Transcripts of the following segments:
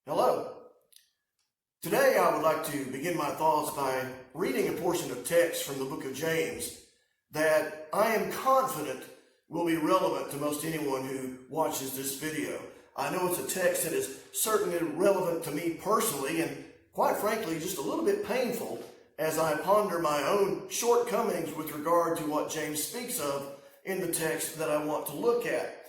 Hello. Today I would like to begin my thoughts by reading a portion of text from the book of James that I am confident will be relevant to most anyone who watches this video. I know it's a text that is certainly relevant to me personally and quite frankly just a little bit painful as I ponder my own shortcomings with regard to what James speaks of in the text that I want to look at.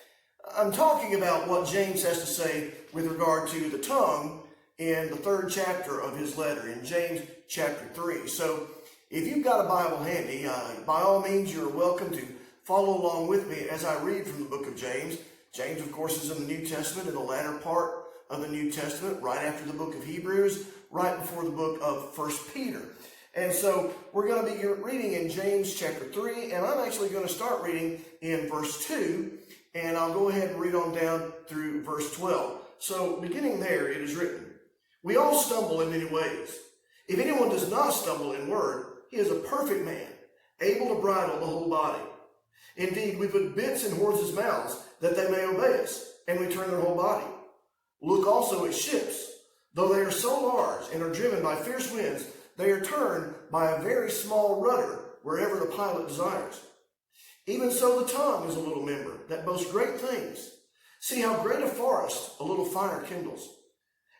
I'm talking about what James has to say with regard to the tongue in the 3rd chapter of his letter, in James chapter 3. So if you've got a Bible handy, by all means you're welcome to follow along with me as I read from the book of James. James, of course, is in the New Testament, in the latter part of the New Testament, right after the book of Hebrews, right before the book of 1 Peter. And so we're going to be reading in James chapter 3, and I'm actually going to start reading in verse 2, and I'll go ahead and read on down through verse 12. So beginning there, it is written, "We all stumble in many ways. If anyone does not stumble in word, he is a perfect man, able to bridle the whole body. Indeed, we put bits in horses' mouths that they may obey us, and we turn their whole body. Look also at ships. Though they are so large and are driven by fierce winds, they are turned by a very small rudder wherever the pilot desires. Even so the tongue is a little member that boasts great things. See how great a forest a little fire kindles.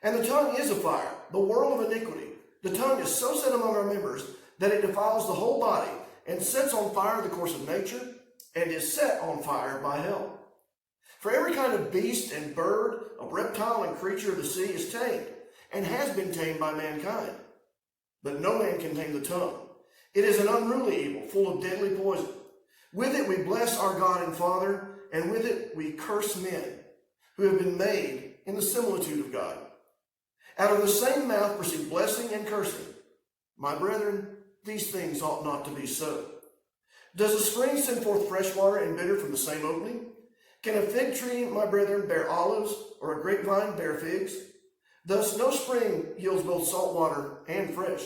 And the tongue is a fire, the world of iniquity. The tongue is so set among our members that it defiles the whole body and sets on fire the course of nature and is set on fire by hell. For every kind of beast and bird, of reptile and creature of the sea is tamed and has been tamed by mankind. But no man can tame the tongue. It is an unruly evil, full of deadly poison. With it we bless our God and Father, and with it we curse men who have been made in the similitude of God. Out of the same mouth proceed blessing and cursing. My brethren, these things ought not to be so. Does a spring send forth fresh water and bitter from the same opening? Can a fig tree, my brethren, bear olives, or a grapevine bear figs? Thus no spring yields both salt water and fresh."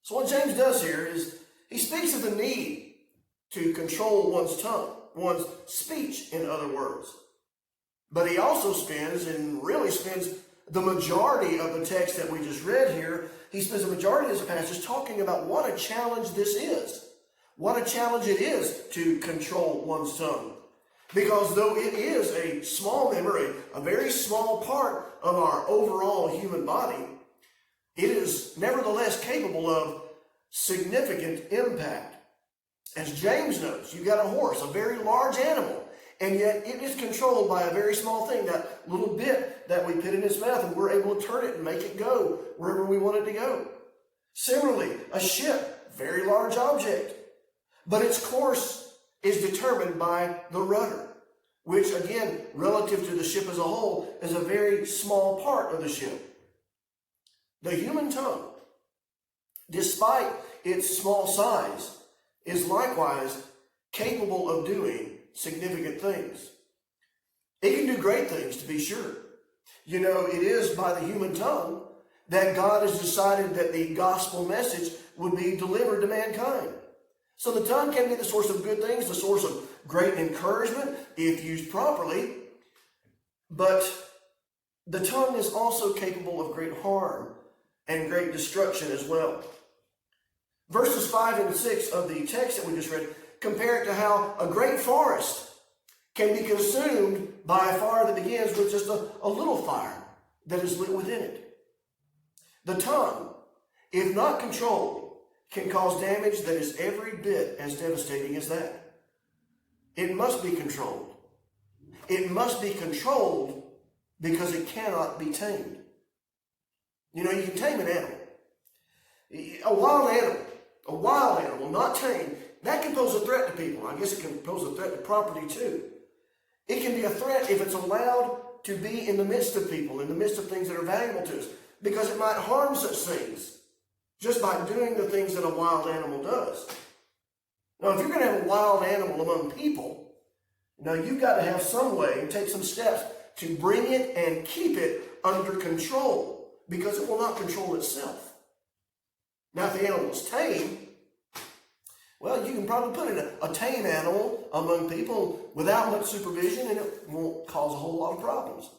So what James does here is he speaks of the need to control one's tongue, one's speech, in other words. But he also spends the majority of the text that we just read here, he spends the majority of this passage talking about what a challenge this is. What a challenge it is to control one's tongue. Because though it is a small member, a very small part of our overall human body, it is nevertheless capable of significant impact. As James knows, you've got a horse, a very large animal, and yet it is controlled by a very small thing, that little bit that we put in its mouth, and we're able to turn it and make it go wherever we want it to go. Similarly, a ship, very large object, but its course is determined by the rudder, which again, relative to the ship as a whole, is a very small part of the ship. The human tongue, despite its small size, is likewise capable of doing significant things. It can do great things, to be sure. You know, it is by the human tongue that God has decided that the gospel message would be delivered to mankind. So the tongue can be the source of good things, the source of great encouragement if used properly. But the tongue is also capable of great harm and great destruction as well. Verses 5 and 6 of the text that we just read compare it to how a great forest can be consumed by a fire that begins with just a little fire that is lit within it. The tongue, if not controlled, can cause damage that is every bit as devastating as that. It must be controlled. It must be controlled because it cannot be tamed. You know, you can tame an animal. A wild animal, not tamed, that can pose a threat to people. I guess it can pose a threat to property too. It can be a threat if it's allowed to be in the midst of people, in the midst of things that are valuable to us, because it might harm such things just by doing the things that a wild animal does. Now, if you're going to have a wild animal among people, now you've got to have some way and take some steps to bring it and keep it under control, because it will not control itself. Now, if the animal is tame, well, you can probably put in a tame animal among people without much supervision, and it won't cause a whole lot of problems.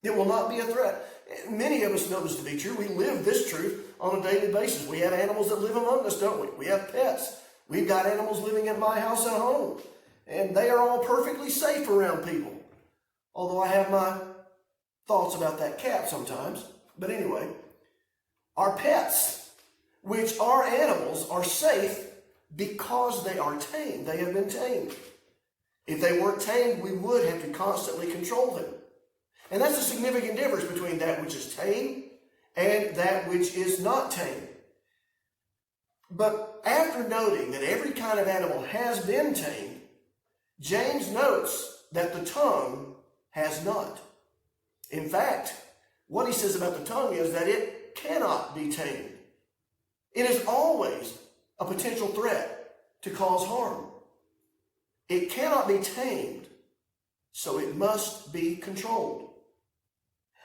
It will not be a threat. Many of us know this to be true. We live this truth on a daily basis. We have animals that live among us, don't we? We have pets. We've got animals living at my house at home. And they are all perfectly safe around people. Although I have my thoughts about that cat sometimes. But anyway, our pets, which are animals, are safe because they are tamed. They have been tamed. If they weren't tamed, we would have to constantly control them. And that's a significant difference between that which is tamed and that which is not tamed. But after noting that every kind of animal has been tamed, James notes that the tongue has not. In fact, what he says about the tongue is that it cannot be tamed. It is always a potential threat to cause harm. It cannot be tamed, so it must be controlled.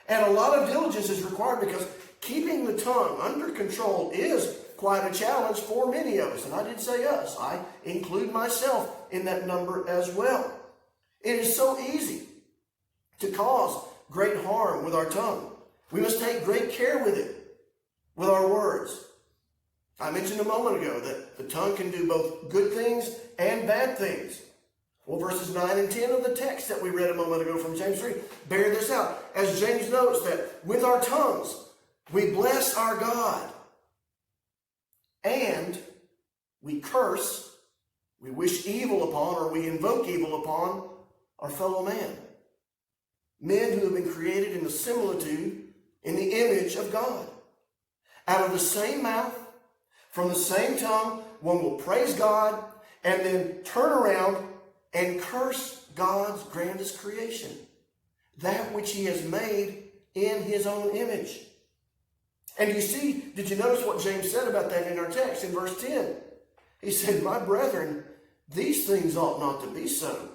And a lot of diligence is required because keeping the tongue under control is quite a challenge for many of us. And I did say us. I include myself in that number as well. It is so easy to cause great harm with our tongue. We must take great care with it, with our words. I mentioned a moment ago that the tongue can do both good things and bad things. Well, verses 9 and 10 of the text that we read a moment ago from James 3 bear this out. As James notes that with our tongues, we bless our God. And we curse, we wish evil upon, or we invoke evil upon our fellow man. Men who have been created in the similitude, in the image of God. Out of the same mouth, from the same tongue, one will praise God and then turn around and curse God's grandest creation, that which he has made in his own image. And you see, did you notice what James said about that in our text in verse 10? He said, "My brethren, these things ought not to be so."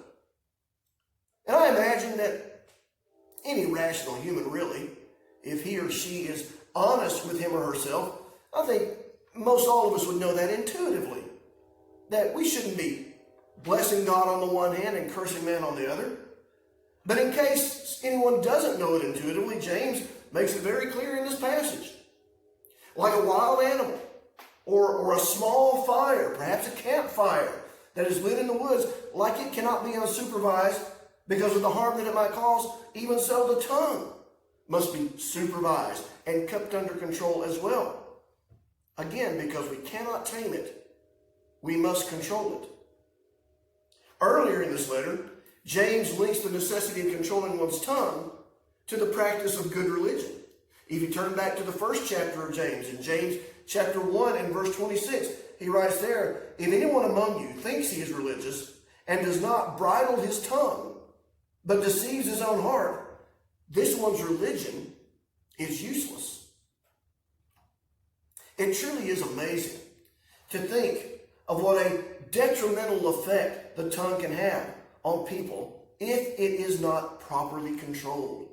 And I imagine that any rational human, really, if he or she is honest with him or herself, I think most all of us would know that intuitively, that we shouldn't be blessing God on the one hand and cursing man on the other. But in case anyone doesn't know it intuitively, James makes it very clear in this passage. Like a wild animal or a small fire, perhaps a campfire that is lit in the woods, like it cannot be unsupervised because of the harm that it might cause, even so the tongue must be supervised and kept under control as well. Again, because we cannot tame it, we must control it. Earlier in this letter, James links the necessity of controlling one's tongue to the practice of good religion. If you turn back to the first chapter of James, in James chapter 1 and verse 26, he writes there, "If anyone among you thinks he is religious and does not bridle his tongue, but deceives his own heart, this one's religion is useless." It truly is amazing to think of what a detrimental effect the tongue can have on people if it is not properly controlled.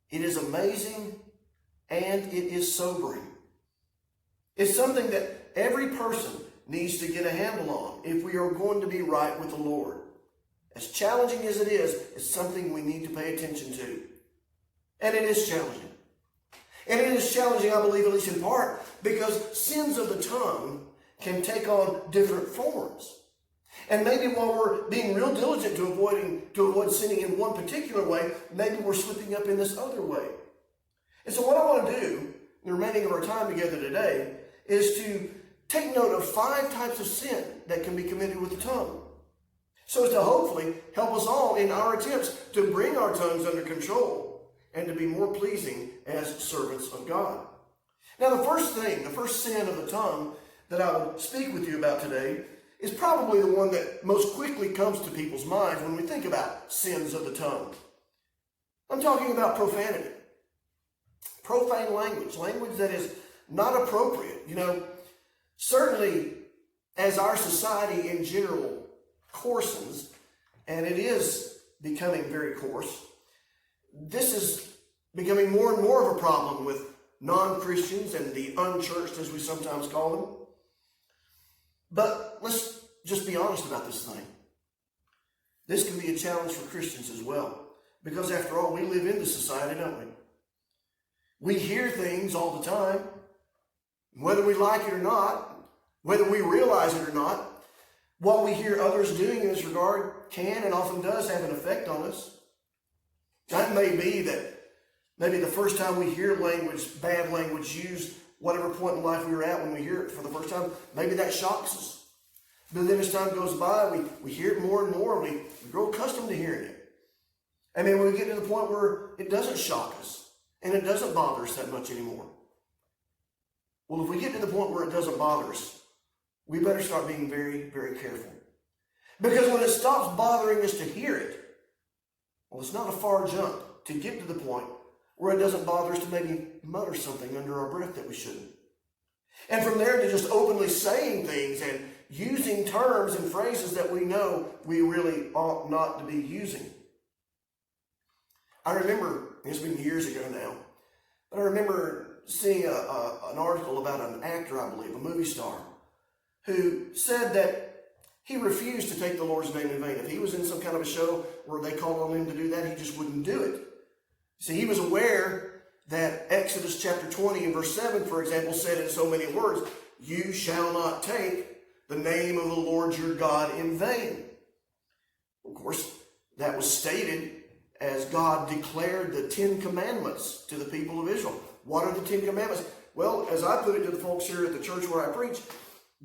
It is amazing and it is sobering. It's something that every person needs to get a handle on if we are going to be right with the Lord. As challenging as it is, it's something we need to pay attention to. And it is challenging. And it is challenging, I believe, at least in part, because sins of the tongue can take on different forms. And maybe while we're being real diligent to avoid sinning in one particular way, maybe we're slipping up in this other way. And so what I want to do, in the remaining of our time together today, is to take note of 5 types of sin that can be committed with the tongue, so as to hopefully help us all in our attempts to bring our tongues under control and to be more pleasing as servants of God. Now, the first sin of the tongue that I will speak with you about today is probably the one that most quickly comes to people's minds when we think about sins of the tongue. I'm talking about profanity. Profane language that is not appropriate. Certainly as our society in general coarsens, and it is becoming very coarse, this is becoming more and more of a problem with non-Christians and the unchurched, as we sometimes call them. But let's just be honest about this thing. This can be a challenge for Christians as well. Because after all, we live in this society, don't we? We hear things all the time, whether we like it or not, whether we realize it or not. What we hear others doing in this regard can and often does have an effect on us. That may be that maybe the first time we hear language, bad language used, whatever point in life we were at when we hear it for the first time, maybe that shocks us. But then as time goes by, we hear it more and more, and we grow accustomed to hearing it. And then we get to the point where it doesn't shock us, and it doesn't bother us that much anymore. Well, if we get to the point where it doesn't bother us, we better start being very, very careful. Because when it stops bothering us to hear it, well, it's not a far jump to get to the point where it doesn't bother us to maybe mutter something under our breath that we shouldn't. And from there to just openly saying things and using terms and phrases that we know we really ought not to be using. I remember, it's been years ago now, but I remember seeing an article about an actor, I believe, a movie star, who said that he refused to take the Lord's name in vain. If he was in some kind of a show where they called on him to do that, he just wouldn't do it. See, he was aware that Exodus chapter 20 and verse 7, for example, said in so many words, "You shall not take the name of the Lord your God in vain." Of course, that was stated as God declared the 10 Commandments to the people of Israel. What are the 10 Commandments? Well, as I put it to the folks here at the church where I preach,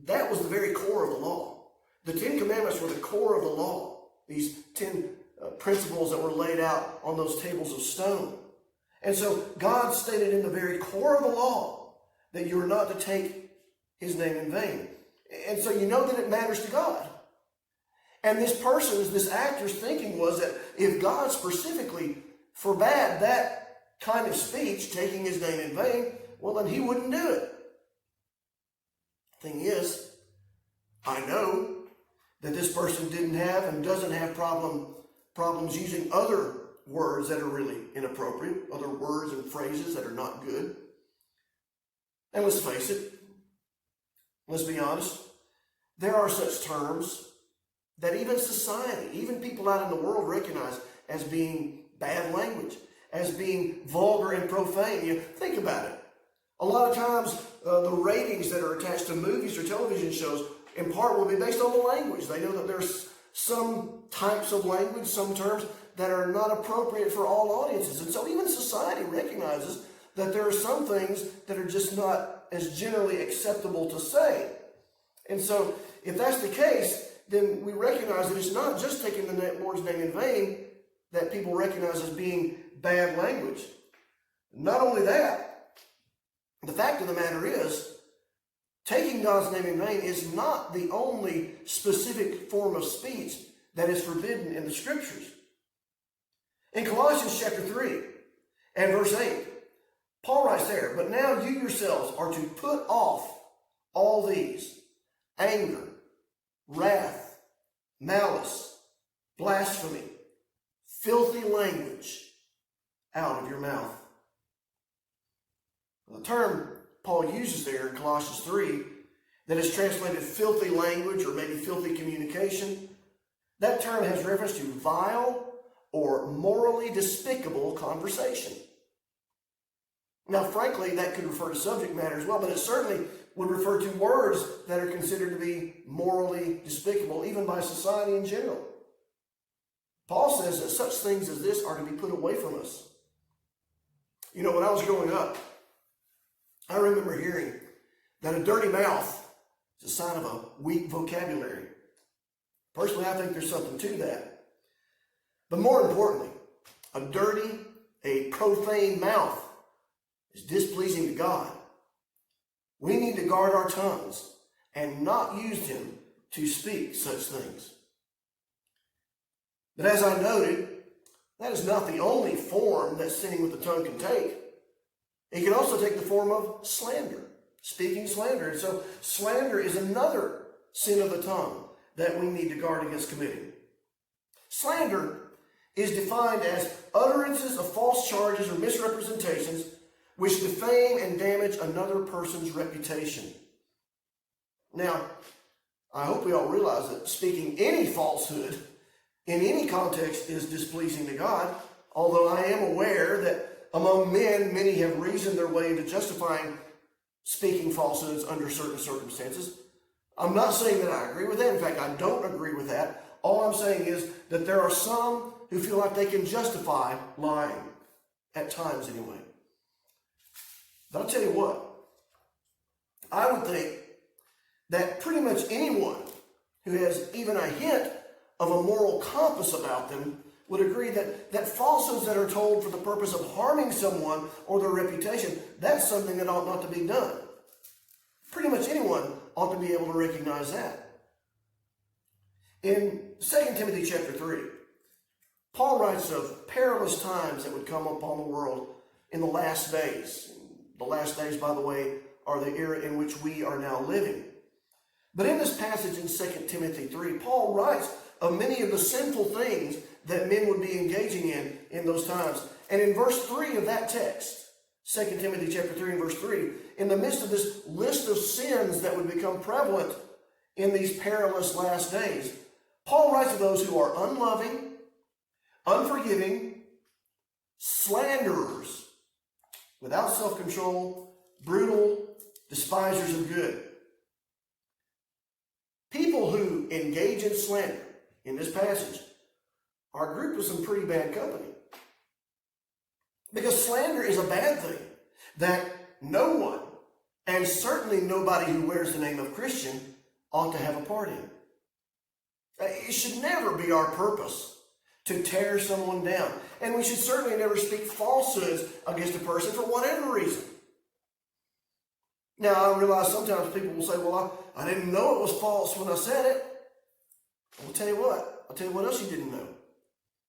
that was the very core of the law. The 10 Commandments were the core of the law. These 10 principles that were laid out on those tables of stone. And so God stated in the very core of the law that you are not to take his name in vain. And so you know that it matters to God. And this actor's thinking was that if God specifically forbade that kind of speech, taking his name in vain, well, then he wouldn't do it. Thing is, I know that this person didn't have and doesn't have problems using other words that are really inappropriate, other words and phrases that are not good. And let's face it, let's be honest, there are such terms that even society, even people out in the world recognize as being bad language, as being vulgar and profane. You think about it. A lot of times, the ratings that are attached to movies or television shows, in part, will be based on the language. They know that there's some types of language, some terms that are not appropriate for all audiences. And so even society recognizes that there are some things that are just not as generally acceptable to say. And so if that's the case, then we recognize that it's not just taking the Lord's name in vain that people recognize as being bad language. Not only that, the fact of the matter is, taking God's name in vain is not the only specific form of speech that is forbidden in the Scriptures. In Colossians chapter 3 and verse 8, Paul writes there, "But now you yourselves are to put off all these: anger, wrath, malice, blasphemy, filthy language out of your mouth." The term Paul uses there in Colossians 3 that is translated filthy language or maybe filthy communication, that term has reference to vile or morally despicable conversation. Now, frankly, that could refer to subject matter as well, but it certainly would refer to words that are considered to be morally despicable, even by society in general. Paul says that such things as this are to be put away from us. You know, when I was growing up, I remember hearing that a dirty mouth is a sign of a weak vocabulary. Personally, I think there's something to that. But more importantly, a dirty, a profane mouth is displeasing to God. We need to guard our tongues and not use them to speak such things. But as I noted, that is not the only form that sinning with the tongue can take. It can also take the form of slander, speaking slander. And so slander is another sin of the tongue that we need to guard against committing. Slander is defined as utterances of false charges or misrepresentations which defame and damage another person's reputation. Now, I hope we all realize that speaking any falsehood in any context is displeasing to God, although I am aware that among men, many have reasoned their way into justifying speaking falsehoods under certain circumstances. I'm not saying that I agree with that. In fact, I don't agree with that. All I'm saying is that there are some who feel like they can justify lying, at times anyway. But I'll tell you what, I would think that pretty much anyone who has even a hint of a moral compass about them would agree that falsehoods that are told for the purpose of harming someone or their reputation, that's something that ought not to be done. Pretty much anyone ought to be able to recognize that. In 2 Timothy chapter 3, Paul writes of perilous times that would come upon the world in the last days. The last days, by the way, are the era in which we are now living. But in this passage in 2 Timothy 3, Paul writes of many of the sinful things that men would be engaging in those times. And in verse 3 of that text, 2 Timothy chapter 3 and verse 3, in the midst of this list of sins that would become prevalent in these perilous last days, Paul writes of those who are unloving, unforgiving, slanderers, without self-control, brutal, despisers of good. People who engage in slander in this passage are grouped with some pretty bad company. Because slander is a bad thing that no one, and certainly nobody who wears the name of Christian, ought to have a part in. It should never be our purpose to tear someone down. And we should certainly never speak falsehoods against a person for whatever reason. Now, I realize sometimes people will say, well, I didn't know it was false when I said it. I'll tell you what. I'll tell you what else you didn't know.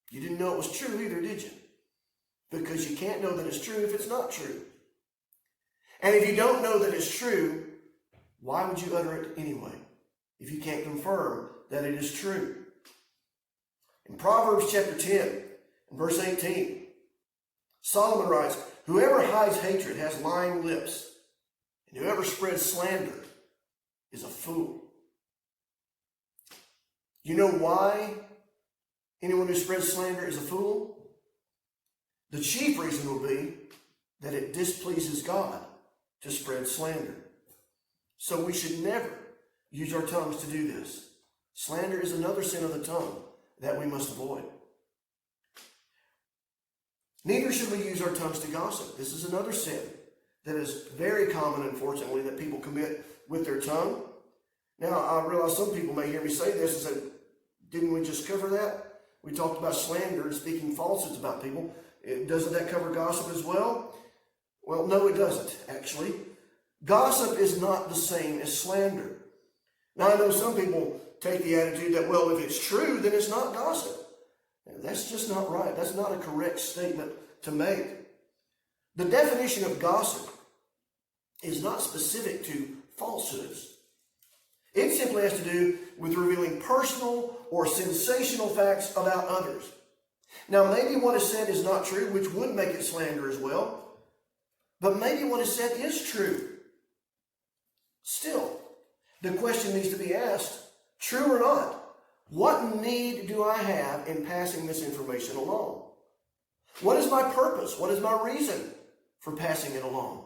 You didn't know it was true either, did you? Because you can't know that it's true if it's not true. And if you don't know that it's true, why would you utter it anyway if you can't confirm that it is true? In Proverbs chapter 10, and verse 18, Solomon writes, whoever hides hatred has lying lips, and whoever spreads slander is a fool. You know why anyone who spreads slander is a fool? The chief reason will be that it displeases God to spread slander. So we should never use our tongues to do this. Slander is another sin of the tongue that we must avoid. Neither should we use our tongues to gossip. This is another sin that is very common, unfortunately, that people commit with their tongue. Now, I realize some people may hear me say this and say, didn't we just cover that? We talked about slander and speaking falsehoods about people. Doesn't that cover gossip as well? Well, no, it doesn't, actually. Gossip is not the same as slander. Now, I know some people take the attitude that, well, if it's true, then it's not gossip. That's just not right. That's not a correct statement to make. The definition of gossip is not specific to falsehoods. It simply has to do with revealing personal or sensational facts about others. Now, maybe what is said is not true, which would make it slander as well. But maybe what is said is true. Still, the question needs to be asked, true or not, what need do I have in passing this information along? What is my purpose? What is my reason for passing it along?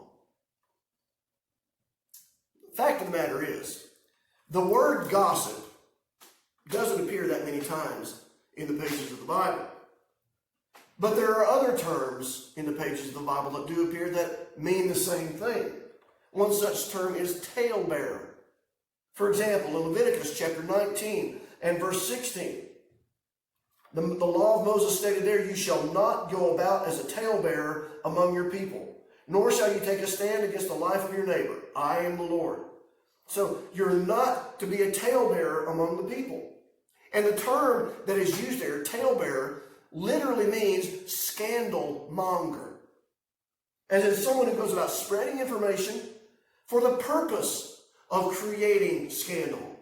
The fact of the matter is, the word gossip doesn't appear that many times in the pages of the Bible. But there are other terms in the pages of the Bible that do appear that mean the same thing. One such term is talebearer. For example, in Leviticus chapter 19 and verse 16, the law of Moses stated there, you shall not go about as a talebearer among your people, nor shall you take a stand against the life of your neighbor. I am the Lord. So you're not to be a talebearer among the people. And the term that is used there, talebearer, literally means scandal monger. As in someone who goes about spreading information for the purpose of creating scandal.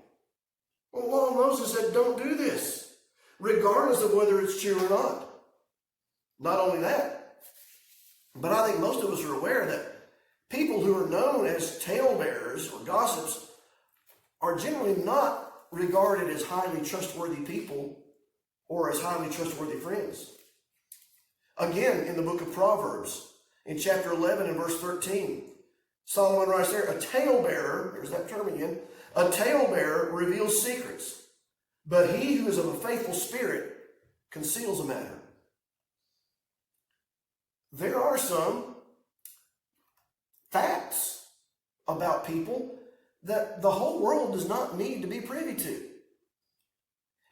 Well, the law of Moses said, don't do this, regardless of whether it's true or not. Not only that, but I think most of us are aware that people who are known as talebearers or gossips are generally not regarded as highly trustworthy people or as highly trustworthy friends. Again, in the book of Proverbs, in chapter 11 and verse 13, Solomon writes there, a talebearer, there's that term again, a talebearer reveals secrets, but he who is of a faithful spirit conceals a matter. There are some facts about people that the whole world does not need to be privy to.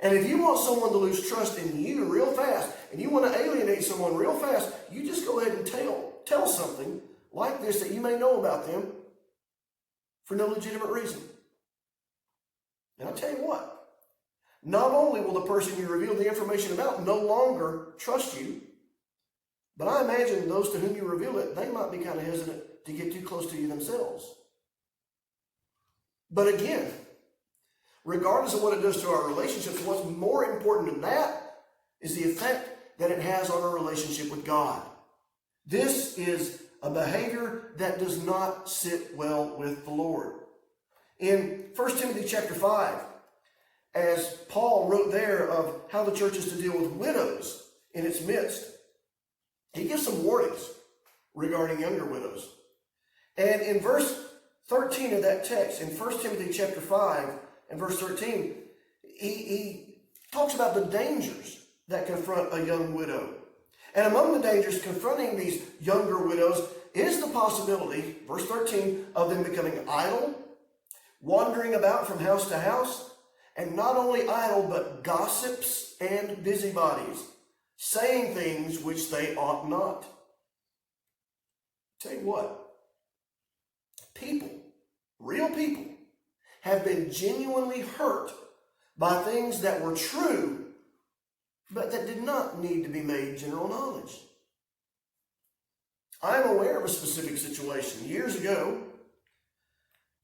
And if you want someone to lose trust in you real fast, and you want to alienate someone real fast, you just go ahead and tell something like this that you may know about them for no legitimate reason. And I'll tell you what, not only will the person you reveal the information about no longer trust you, but I imagine those to whom you reveal it, they might be kind of hesitant to get too close to you themselves. But again, regardless of what it does to our relationships, what's more important than that is the effect that it has on our relationship with God. This is a behavior that does not sit well with the Lord. In 1 Timothy chapter 5, as Paul wrote there of how the church is to deal with widows in its midst, he gives some warnings regarding younger widows. And in verse 13 of that text, in 1 Timothy chapter 5 and verse 13, he talks about the dangers that confront a young widow. And among the dangers confronting these younger widows is the possibility, verse 13, of them becoming idle, wandering about from house to house, and not only idle, but gossips and busybodies, saying things which they ought not. Tell you what, people, real people, have been genuinely hurt by things that were true, but that did not need to be made general knowledge. I'm aware of a specific situation years ago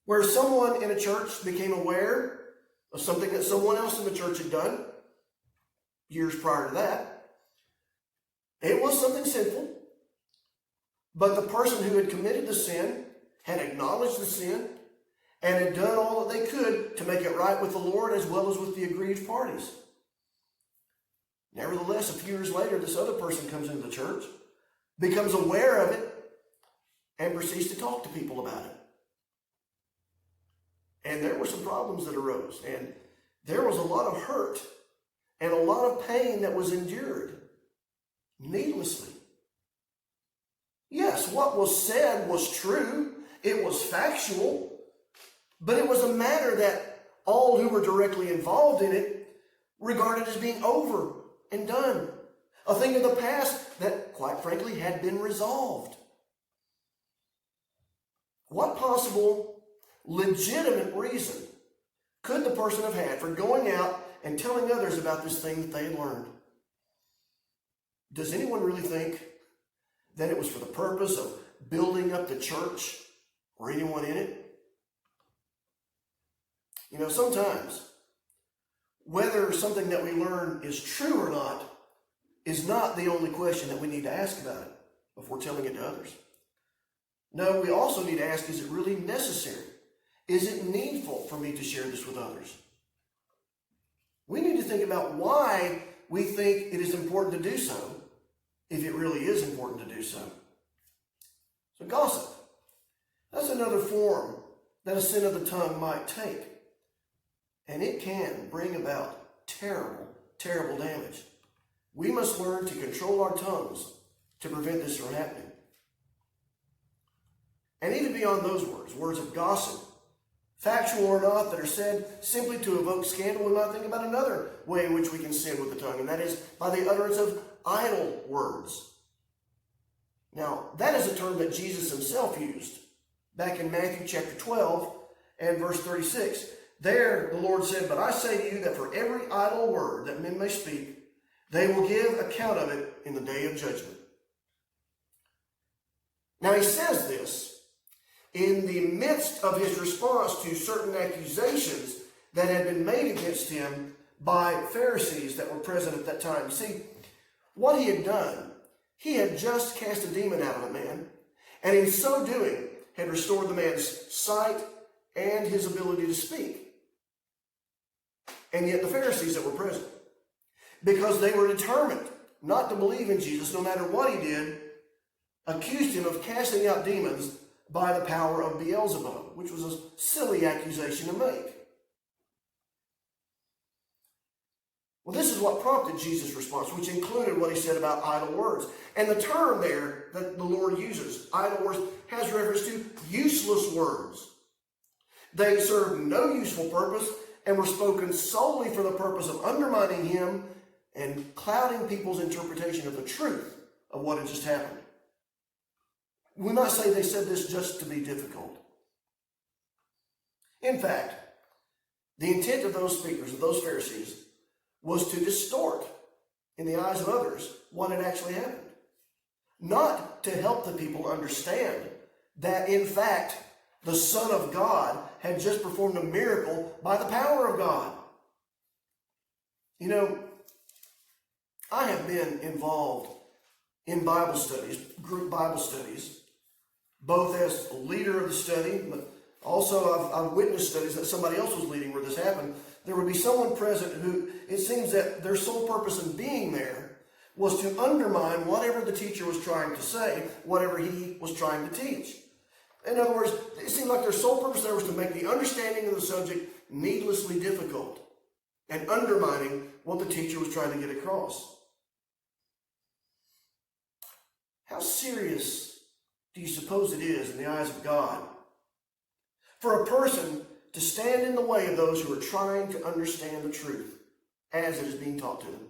where someone in a church became aware of something that someone else in the church had done years prior to that. It was something sinful, but the person who had committed the sin had acknowledged the sin and had done all that they could to make it right with the Lord as well as with the aggrieved parties. Nevertheless, a few years later, this other person comes into the church, becomes aware of it, and proceeds to talk to people about it. And there were some problems that arose, and there was a lot of hurt and a lot of pain that was endured needlessly. Yes, what was said was true. It was factual. But it was a matter that all who were directly involved in it regarded as being over and done. A thing of the past that, quite frankly, had been resolved. What possible legitimate reason could the person have had for going out and telling others about this thing that they had learned? Does anyone really think that it was for the purpose of building up the church or anyone in it? You know, sometimes whether something that we learn is true or not is not the only question that we need to ask about it before telling it to others. No, we also need to ask, is it really necessary? Is it needful for me to share this with others? We need to think about why we think it is important to do so, if it really is important to do so. So gossip, that's another form that a sin of the tongue might take. And it can bring about terrible, terrible damage. We must learn to control our tongues to prevent this from happening. And even beyond those words of gossip, factual or not, that are said simply to evoke scandal, we might think about another way in which we can sin with the tongue, and that is by the utterance of idle words. Now, that is a term that Jesus himself used back in Matthew chapter 12 and verse 36. There, the Lord said, "But I say to you that for every idle word that men may speak, they will give account of it in the day of judgment." Now, he says this in the midst of his response to certain accusations that had been made against him by Pharisees that were present at that time. See, what he had done, he had just cast a demon out of a man, and in so doing had restored the man's sight and his ability to speak. And yet the Pharisees that were present, because they were determined not to believe in Jesus no matter what he did, accused him of casting out demons by the power of Beelzebub, which was a silly accusation to make. Well, this is what prompted Jesus' response, which included what he said about idle words. And the term there that the Lord uses, idle words, has reference to useless words. They served no useful purpose and were spoken solely for the purpose of undermining him and clouding people's interpretation of the truth of what had just happened. We might say they said this just to be difficult. In fact, the intent of those speakers, of those Pharisees, was to distort, in the eyes of others, what had actually happened. Not to help the people understand that, in fact, the Son of God had just performed a miracle by the power of God. You know, I have been involved in Bible studies, group Bible studies, both as a leader of the study, but also I've witnessed studies that somebody else was leading where this happened. There would be someone present who, it seems that their sole purpose in being there was to undermine whatever the teacher was trying to say, whatever he was trying to teach. In other words, it seemed like their sole purpose there was to make the understanding of the subject needlessly difficult and undermining what the teacher was trying to get across. How serious do you suppose it is in the eyes of God for a person to stand in the way of those who are trying to understand the truth as it is being taught to them?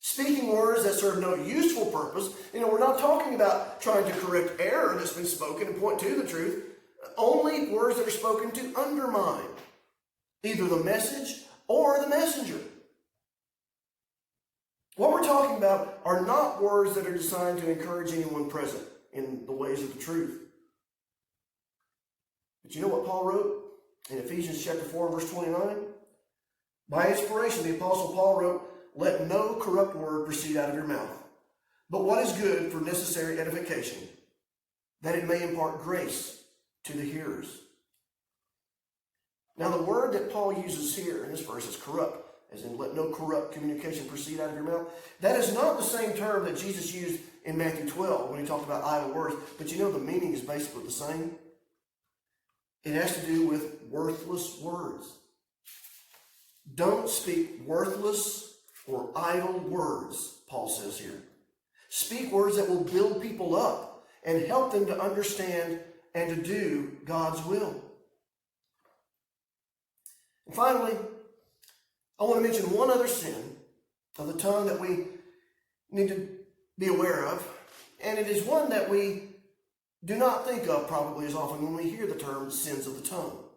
Speaking words that serve no useful purpose. We're not talking about trying to correct error that's been spoken and point to the truth. Only words that are spoken to undermine either the message or the messenger. What we're talking about are not words that are designed to encourage anyone present in the ways of the truth. But you know what Paul wrote in Ephesians chapter 4, verse 29? By inspiration, the Apostle Paul wrote, "Let no corrupt word proceed out of your mouth, but what is good for necessary edification, that it may impart grace to the hearers." Now, the word that Paul uses here in this verse is corrupt, as in let no corrupt communication proceed out of your mouth. That is not the same term that Jesus used in Matthew 12 when he talked about idle words, but you know the meaning is basically the same. It has to do with worthless words. Don't speak worthless or idle words, Paul says here. Speak words that will build people up and help them to understand and to do God's will. And finally, I want to mention one other sin of the tongue that we need to be aware of, and it is one that we do not think of probably as often when we hear the term sins of the tongue.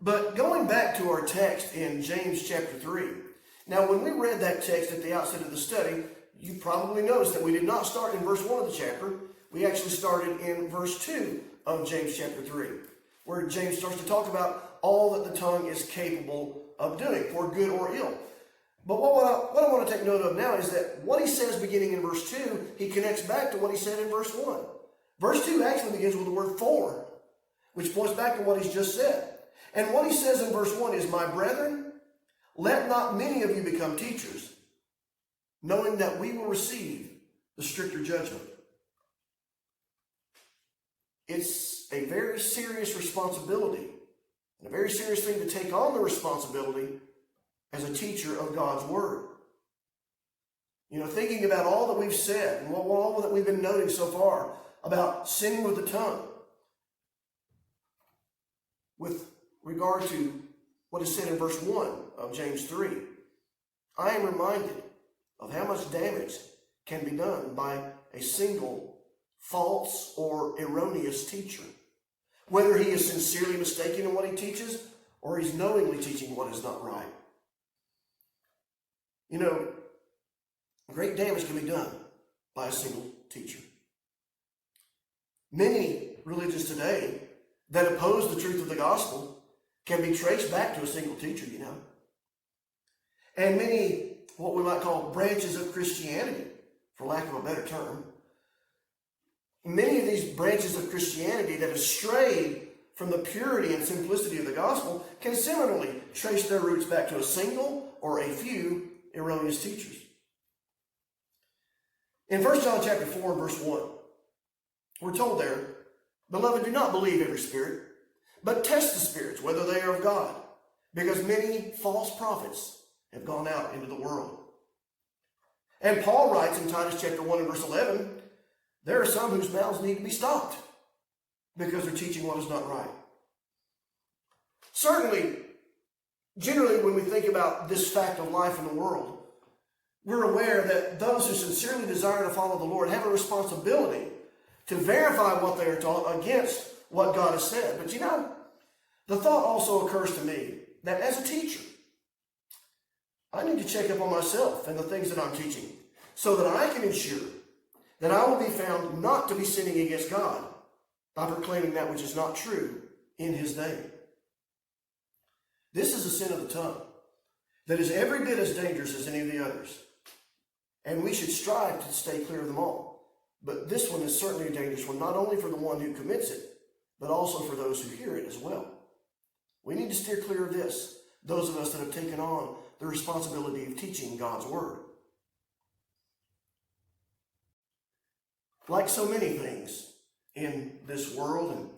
But going back to our text in James chapter 3, now when we read that text at the outset of the study, you probably noticed that we did not start in verse 1 of the chapter. We actually started in verse 2 of James chapter 3, where James starts to talk about all that the tongue is capable of doing, for good or ill. But what I want to take note of now is that what he says beginning in verse 2, he connects back to what he said in verse 1. Verse 2 actually begins with the word for, which points back to what he's just said. And what he says in verse 1 is, "My brethren, let not many of you become teachers, knowing that we will receive the stricter judgment." It's a very serious responsibility and a very serious thing to take on the responsibility as a teacher of God's Word. Thinking about all that we've said and all that we've been noting so far about sinning with the tongue, with regard to what is said in verse 1 of James 3, I am reminded of how much damage can be done by a single false or erroneous teacher, whether he is sincerely mistaken in what he teaches or he's knowingly teaching what is not right. Great damage can be done by a single teacher. Many religions today that oppose the truth of the gospel can be traced back to a single teacher, And many, what we might call branches of Christianity, for lack of a better term, many of these branches of Christianity that have strayed from the purity and simplicity of the gospel can similarly trace their roots back to a single or a few erroneous teachers. In 1 John chapter 4 and verse 1, we're told there, "Beloved, do not believe every spirit, but test the spirits, whether they are of God, because many false prophets have gone out into the world." And Paul writes in Titus chapter 1 and verse 11, "There are some whose mouths need to be stopped because they're teaching what is not right." Certainly, generally when we think about this fact of life in the world, we're aware that those who sincerely desire to follow the Lord have a responsibility to verify what they are taught against what God has said. But the thought also occurs to me that as a teacher, I need to check up on myself and the things that I'm teaching so that I can ensure that I will be found not to be sinning against God by proclaiming that which is not true in His name. This is a sin of the tongue that is every bit as dangerous as any of the others. And we should strive to stay clear of them all. But this one is certainly a dangerous one, not only for the one who commits it, but also for those who hear it as well. We need to steer clear of this, those of us that have taken on the responsibility of teaching God's Word. Like so many things in this world and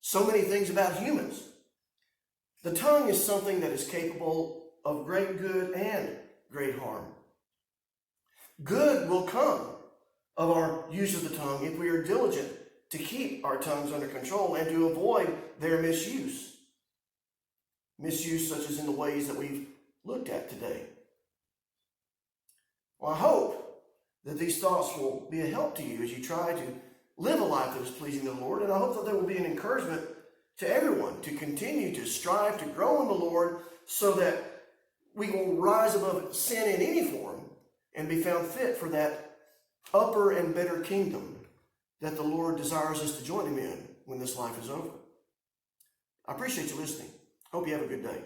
so many things about humans, the tongue is something that is capable of great good and great harm. Good will come of our use of the tongue if we are diligent to keep our tongues under control and to avoid their misuse. Misuse such as in the ways that we've looked at today. Well, I hope that these thoughts will be a help to you as you try to live a life that is pleasing to the Lord, and I hope that there will be an encouragement to everyone to continue to strive to grow in the Lord so that we will rise above sin in any form and be found fit for that upper and better kingdom that the Lord desires us to join Him in when this life is over. I appreciate you listening. Hope you have a good day.